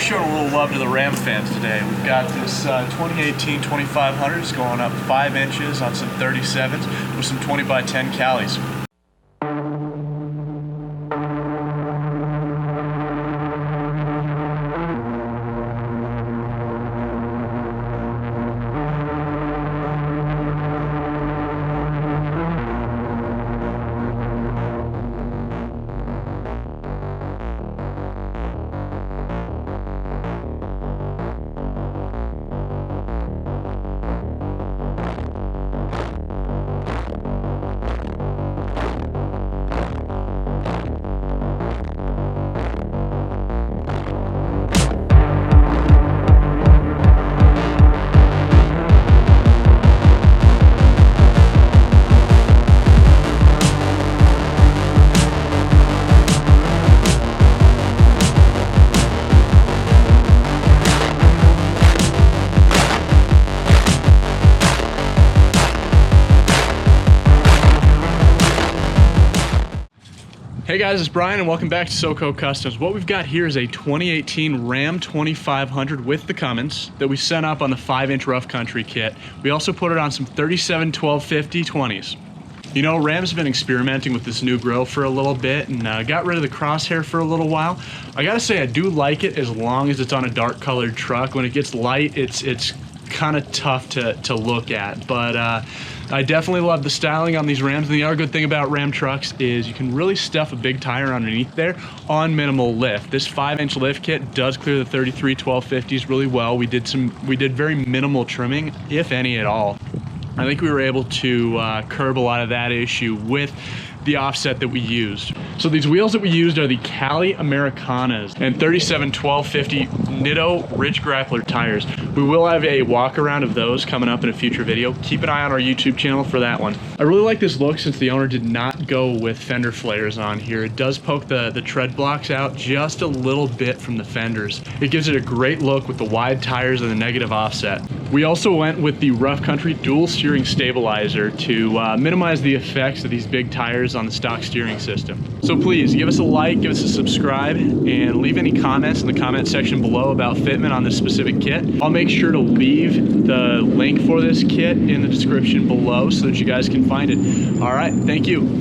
showing a little love to the Ram fans today. We've got this 2018 2500s going up 5 inches on some 37s with some 20x10 Calis. Hey guys, it's Brian and welcome back to SoCo Customs. What we've got here is a 2018 Ram 2500 with the Cummins that we sent up on the 5-inch rough country kit. We also put it on some 37 1250 20s. You know, Ram's been experimenting with this new grill for a little bit and got rid of the crosshair for a little while. I gotta say, I do like it as long as it's on a dark colored truck. When it gets light, it's kind of tough to look at, but I definitely love the styling on these Rams. And the other good thing about Ram trucks is you can really stuff a big tire underneath there on minimal lift. This 5-inch lift kit does clear the 33 1250s really well. We did very minimal trimming, if any at all. I think we were able to curb a lot of that issue with the offset that we used. So these wheels that we used are the Cali Americanas and 37 1250 Nitto Ridge Grappler tires. We will have a walk around of those coming up in a future video. Keep an eye on our YouTube channel for that one. I really like this look since the owner did not go with fender flares on here. It does poke the tread blocks out just a little bit from the fenders. It gives it a great look with the wide tires and the negative offset. We also went with the rough country dual steering stabilizer to minimize the effects of these big tires on the stock steering system. So please give us a like, give us a subscribe, and leave any comments in the comment section below about fitment on this specific kit. I'll make sure to leave the link for this kit in the description below so that you guys can find it. All right, thank you.